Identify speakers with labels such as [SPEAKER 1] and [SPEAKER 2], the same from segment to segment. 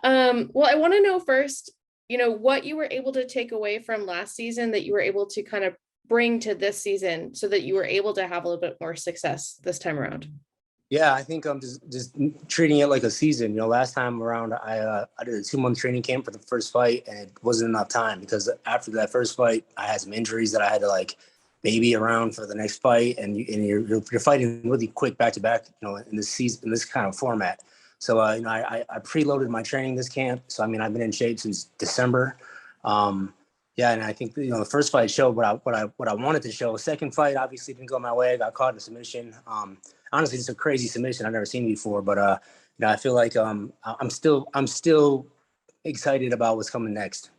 [SPEAKER 1] Well, I want to know first, what you were able to take away from last season that you were able to kind of bring to this season so that you were able to have a little bit more success this time around.
[SPEAKER 2] Yeah, I think I'm just treating it like a season. Last time around, I did a 2-month training camp for the first fight, and it wasn't enough time because after that first fight, I had some injuries that I had to baby around for the next fight, and you're fighting really quick back to back, in this season, in this kind of format. So I preloaded my training this camp. So I've been in shape since December. Yeah, and I think the first fight showed what I wanted to show. Second fight obviously didn't go my way. I got caught in a submission. Honestly, it's a crazy submission I've never seen before. But I feel like I'm still excited about what's coming next.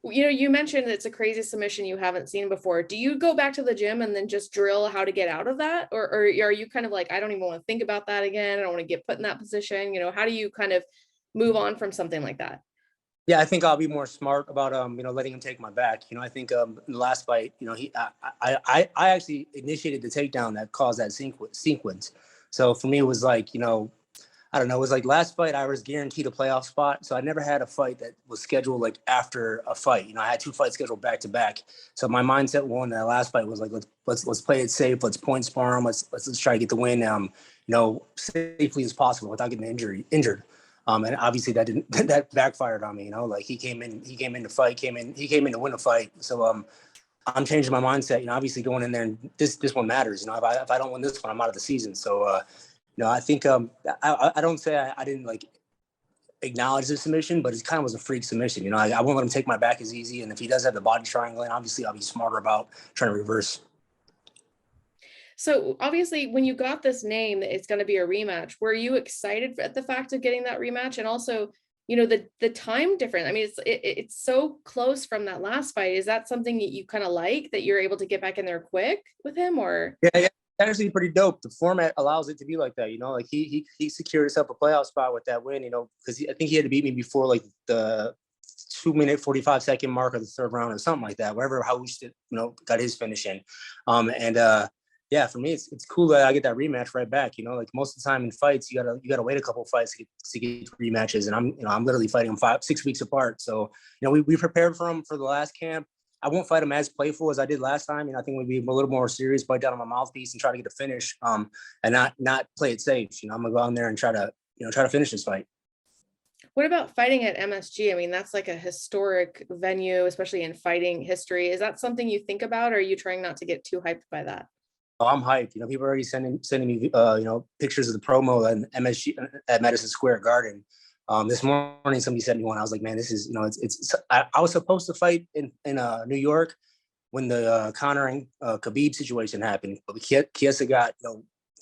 [SPEAKER 1] You mentioned it's a crazy submission you haven't seen before. Do you go back to the gym and then just drill how to get out of that? Or are you kind of like, I don't even want to think about that again. I don't want to get put in that position. How do you kind of move on from something like that?
[SPEAKER 2] Yeah, I think I'll be more smart about letting him take my back. I think in the last fight, I actually initiated the takedown that caused that sequence. So for me, it was like, I don't know, it was like last fight I was guaranteed a playoff spot. So I never had a fight that was scheduled after a fight. I had 2 fights scheduled back to back. So my mindset one that last fight was like, let's play it safe, let's point spar him, let's try to get the win safely as possible without getting injured. And obviously that backfired on me. He came in to fight, he came in to win a fight. So I'm changing my mindset. Obviously going in there, and this one matters. If I don't win this one, I'm out of the season. So I think I don't say I didn't acknowledge the submission, but it kind of was a freak submission. I won't let him take my back as easy. And if he does have the body triangle, and obviously I'll be smarter about trying to reverse.
[SPEAKER 1] So obviously when you got this name that it's going to be a rematch, were you excited at the fact of getting that rematch? And also, the time difference. It's so close from that last fight. Is that something that you kind of like, that you're able to get back in there quick with him? Or
[SPEAKER 2] yeah, actually pretty dope. The format allows it to be like that. He secured himself a playoff spot with that win. Because I think he had to beat me before the 2-minute 45-second mark of the third round or something like that. Wherever how we got his finish in, yeah, for me it's cool that I get that rematch right back. Most of the time in fights you gotta wait a couple of fights to get rematches, and I'm literally fighting them 5-6 weeks apart. So we prepared for him for the last camp. I won't fight him as playful as I did last time. I think we'll be a little more serious, bite down on my mouthpiece and try to get a finish, and not play it safe. I'm gonna go out there and try to finish this fight.
[SPEAKER 1] what about fighting at MSG? That's like a historic venue, especially in fighting history. Is that something you think about, or are you trying not to get too hyped by that?
[SPEAKER 2] Oh, I'm hyped. People are already sending me, pictures of the promo and MSG at Madison Square Garden. This morning, somebody sent me one. I was like, man, this is, I was supposed to fight in New York when the Conor and Khabib situation happened, but Chiesa got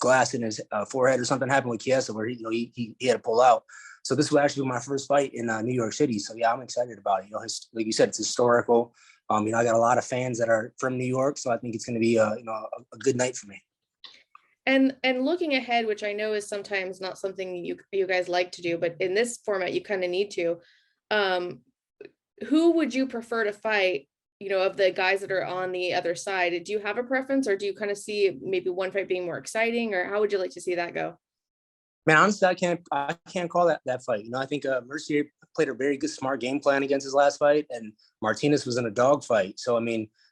[SPEAKER 2] glass in his forehead or something happened with Chiesa where he had to pull out. So this will actually be my first fight in New York City. So yeah, I'm excited about it. Like you said, it's historical. I got a lot of fans that are from New York, so I think it's going to be a good night for me.
[SPEAKER 1] And looking ahead, which I know is sometimes not something you guys like to do, but in this format you kind of need to. Who would you prefer to fight? Of the guys that are on the other side, do you have a preference, or do you kind of see maybe one fight being more exciting, or how would you like to see that go?
[SPEAKER 2] Man, honestly, I can't call that fight. I think Mercier played a very good, smart game plan against his last fight, and Martinez was in a dog fight. So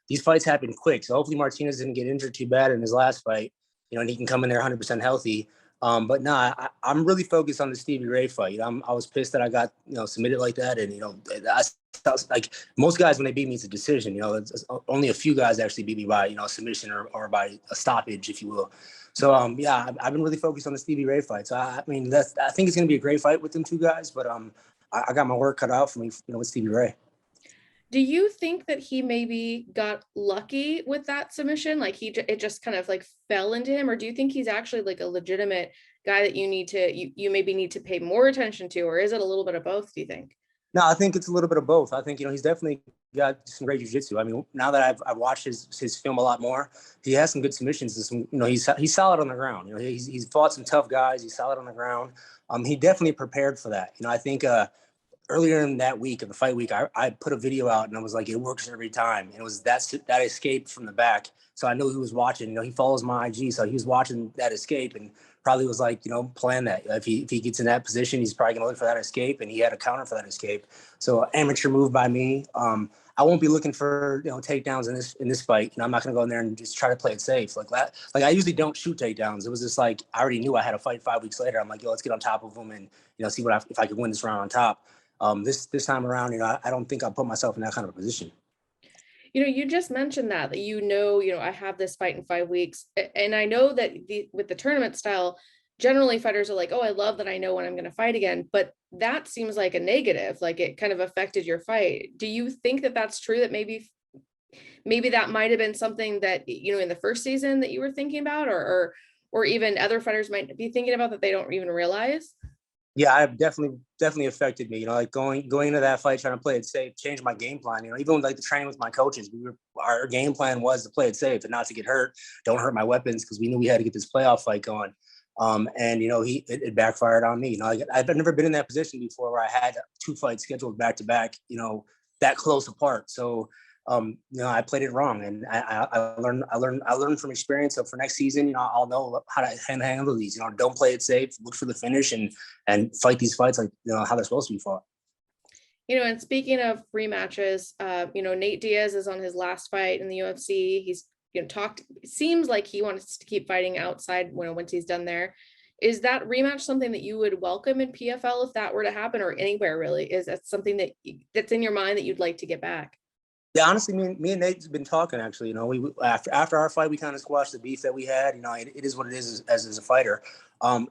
[SPEAKER 2] these fights happen quick. So hopefully Martinez didn't get injured too bad in his last fight, and he can come in there 100% healthy. But no, I'm really focused on the Stevie Ray fight. I was pissed that I got submitted like that, and like most guys when they beat me, it's a decision. It's only a few guys actually beat me by submission or by a stoppage, if you will. So yeah, I've been really focused on the Stevie Ray fight. So I think it's going to be a great fight with them two guys. But I got my work cut out for me, with Stevie Ray.
[SPEAKER 1] Do you think that he maybe got lucky with that submission? Like it just kind of fell into him, or do you think he's actually like a legitimate guy that you maybe need to pay more attention to, or is it a little bit of both, do you think?
[SPEAKER 2] No, I think it's a little bit of both. I think he's definitely got some great jiu-jitsu. Now that I've watched his film a lot more, he has some good submissions and some he's solid on the ground. He's fought some tough guys. He's solid on the ground. He definitely prepared for that. I think earlier in that week of the fight week, I put a video out and I was like, it works every time. And it was that escape from the back. So I knew he was watching. He follows my IG, so he was watching that escape. And probably was like, plan that. If he gets in that position, he's probably gonna look for that escape, and he had a counter for that escape. So amateur move by me. I won't be looking for takedowns in this fight. I'm not gonna go in there and just try to play it safe like that. Like I usually don't shoot takedowns. It was just like I already knew I had a fight 5 weeks later. I'm like, yo, let's get on top of him and see if I could win this round on top. This time around, I don't think I'll put myself in that kind of a position.
[SPEAKER 1] You just mentioned that I have this fight in 5 weeks, and I know that with the tournament style, generally fighters are like, oh, I love that I know when I'm going to fight again, but that seems like a negative, like it kind of affected your fight. Do you think that that's true, that maybe that might have been something that in the first season that you were thinking about, or even other fighters might be thinking about that they don't even realize?
[SPEAKER 2] Yeah, I definitely affected me. Like going into that fight, trying to play it safe, changed my game plan. Even like the training with my coaches, our game plan was to play it safe and not to get hurt. Don't hurt my weapons, because we knew we had to get this playoff fight going. And it backfired on me. I've never been in that position before where I had 2 fights scheduled back to back. That close apart. So I played it wrong, and I learned from experience. So for next season, I'll know how to handle these. Don't play it safe, look for the finish, and fight these fights like how they're supposed to be fought.
[SPEAKER 1] And speaking of rematches, Nate Diaz is on his last fight in the UFC. He's seems like he wants to keep fighting outside once he's done there. Is that rematch something that you would welcome in PFL if that were to happen, or anywhere really? Is that something that's in your mind that you'd like to get back?
[SPEAKER 2] Yeah, honestly, me and Nate's been talking. Actually, we after our fight, we kind of squashed the beef that we had. It is what it is as a fighter.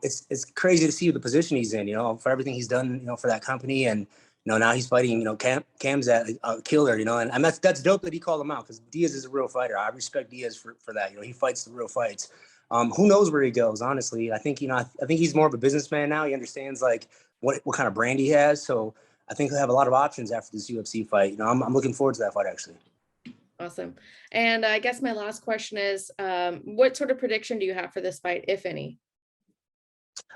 [SPEAKER 2] It's crazy to see the position he's in. For everything he's done. For that company, and now he's fighting. Cam's at killer. And that's dope that he called him out, because Diaz is a real fighter. I respect Diaz for that. He fights the real fights. Who knows where he goes? Honestly, I think I think he's more of a businessman now. He understands like what kind of brand he has. So I think he'll have a lot of options after this UFC fight. I'm looking forward to that fight, actually.
[SPEAKER 1] Awesome. And I guess my last question is, what sort of prediction do you have for this fight, if any?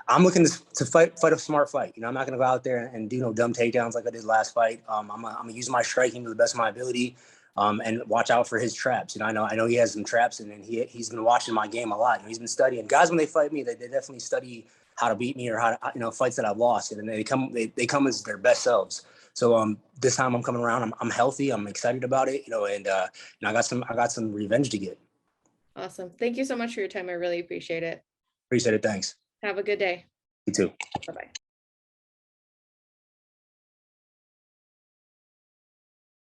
[SPEAKER 2] I'm looking to fight a smart fight. I'm not going to go out there and do no dumb takedowns like I did last fight. I'm gonna use my striking to the best of my ability, and watch out for his traps. I know he has some traps, and he's been watching my game a lot. He's been studying. Guys, when they fight me, they definitely study how to beat me, or how to fights that I've lost, and they come as their best selves. So this time I'm coming around. I'm healthy. I'm excited about it. And I got some revenge to get.
[SPEAKER 1] Awesome. Thank you so much for your time. I really appreciate it.
[SPEAKER 2] Appreciate it. Thanks.
[SPEAKER 1] Have a good day.
[SPEAKER 2] You too.
[SPEAKER 1] Bye-bye.